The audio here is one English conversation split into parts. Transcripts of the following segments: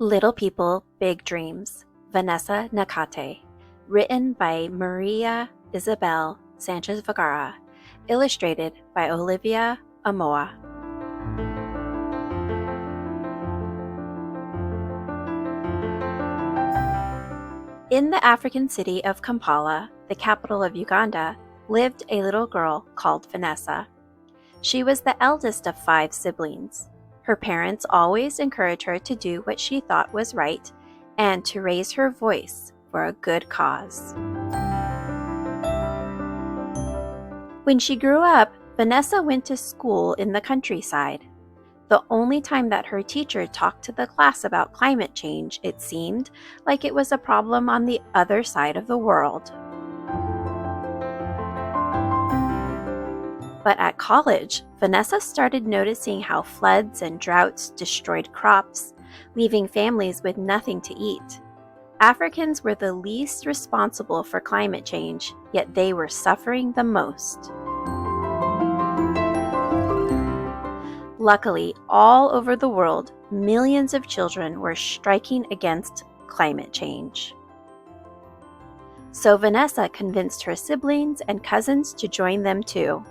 Little People, Big Dreams, Vanessa Nakate, written by Maria Isabel Sanchez Vegara, illustrated by Olivia Amoa. In the African city of Kampala, the capital of Uganda, lived a little girl called Vanessa. She was the eldest of 5 siblings. Her parents always encouraged her to do what she thought was right and to raise her voice for a good cause. When she grew up, Vanessa went to school in the countryside. The only time that her teacher talked to the class about climate change, it seemed like it was a problem on the other side of the world. But at college, Vanessa started noticing how floods and droughts destroyed crops, leaving families with nothing to eat. Africans were the least responsible for climate change, yet they were suffering the most. Luckily, all over the world, millions of children were striking against climate change. So Vanessa convinced her siblings and cousins to join them too.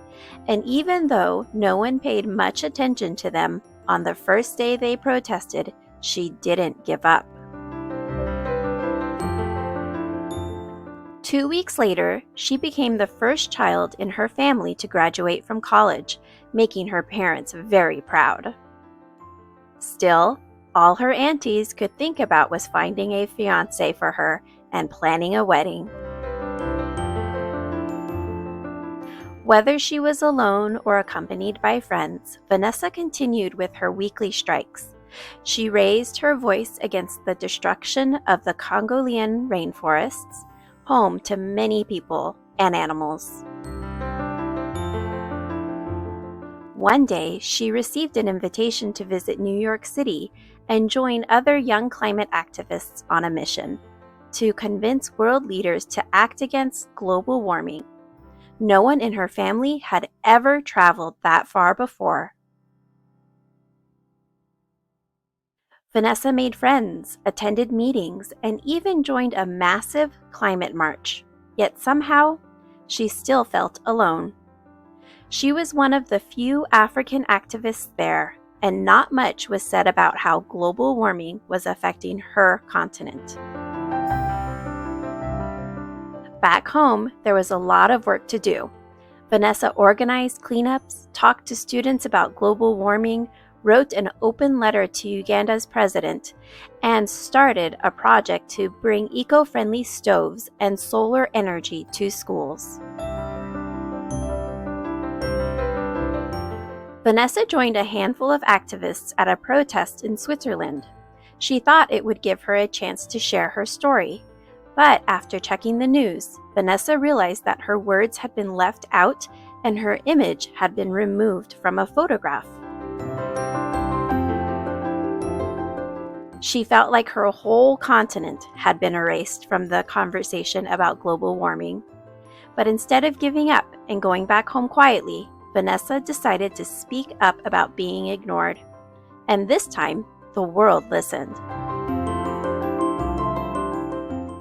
And even though no one paid much attention to them, on the first day they protested, she didn't give up. 2 weeks later, she became the first child in her family to graduate from college, making her parents very proud. Still, all her aunties could think about was finding a fiancé for her and planning a wedding. Whether she was alone or accompanied by friends, Vanessa continued with her weekly strikes. She raised her voice against the destruction of the Congolian rainforests, home to many people and animals. One day, she received an invitation to visit New York City and join other young climate activists on a mission to convince world leaders to act against global warming. No one in her family had ever traveled that far before. Vanessa made friends, attended meetings, and even joined a massive climate march. Yet somehow, she still felt alone. She was one of the few African activists there, and not much was said about how global warming was affecting her continent. Back home, there was a lot of work to do. Vanessa organized cleanups, talked to students about global warming, wrote an open letter to Uganda's president, and started a project to bring eco-friendly stoves and solar energy to schools. Vanessa joined a handful of activists at a protest in Switzerland. She thought it would give her a chance to share her story. But after checking the news, Vanessa realized that her words had been left out and her image had been removed from a photograph. She felt like her whole continent had been erased from the conversation about global warming. But instead of giving up and going back home quietly, Vanessa decided to speak up about being ignored. And this time, the world listened.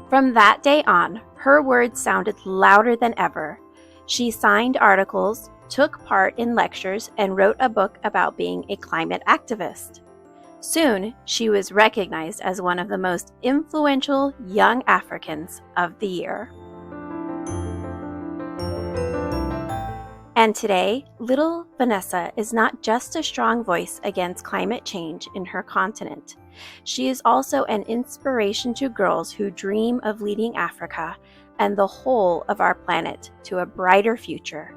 From that day on, her words sounded louder than ever. She signed articles, took part in lectures, and wrote a book about being a climate activist. Soon, she was recognized as one of the most influential young Africans of the year. And today, little Vanessa is not just a strong voice against climate change in her continent. She is also an inspiration to girls who dream of leading Africa and the whole of our planet to a brighter future.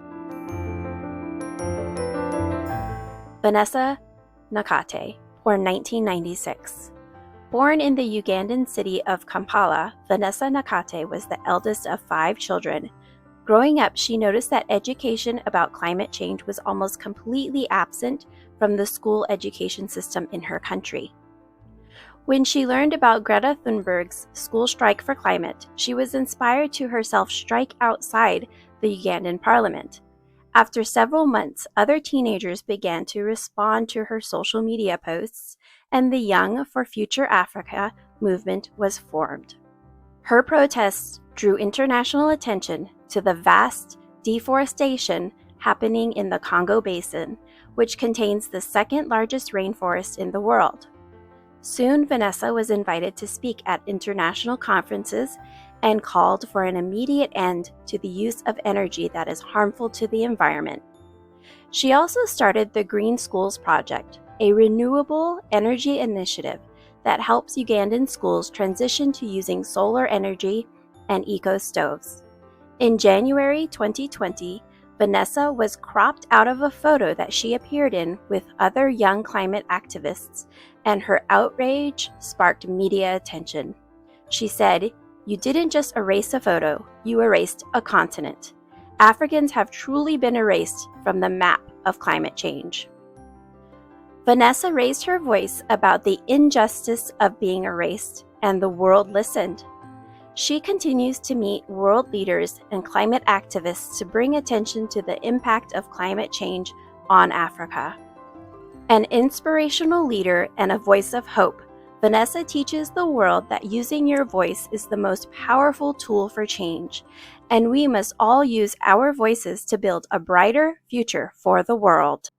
Vanessa Nakate, born 1996. Born in the Ugandan city of Kampala, Vanessa Nakate was the eldest of 5 children. Growing up, she noticed that education about climate change was almost completely absent from the school education system in her country. When she learned about Greta Thunberg's school strike for climate, she was inspired to herself strike outside the Ugandan parliament. After several months, other teenagers began to respond to her social media posts, and the Young for Future Africa movement was formed. Her protests drew international attention to the vast deforestation happening in the Congo Basin, which contains the second largest rainforest in the world. Soon, Vanessa was invited to speak at international conferences and called for an immediate end to the use of energy that is harmful to the environment. She also started the Green Schools Project, a renewable energy initiative that helps Ugandan schools transition to using solar energy and eco-stoves. In January 2020, Vanessa was cropped out of a photo that she appeared in with other young climate activists, and her outrage sparked media attention. She said, "You didn't just erase a photo, you erased a continent. Africans have truly been erased from the map of climate change." Vanessa raised her voice about the injustice of being erased, and the world listened. She continues to meet world leaders and climate activists to bring attention to the impact of climate change on Africa. An inspirational leader and a voice of hope, Vanessa teaches the world that using your voice is the most powerful tool for change, and we must all use our voices to build a brighter future for the world.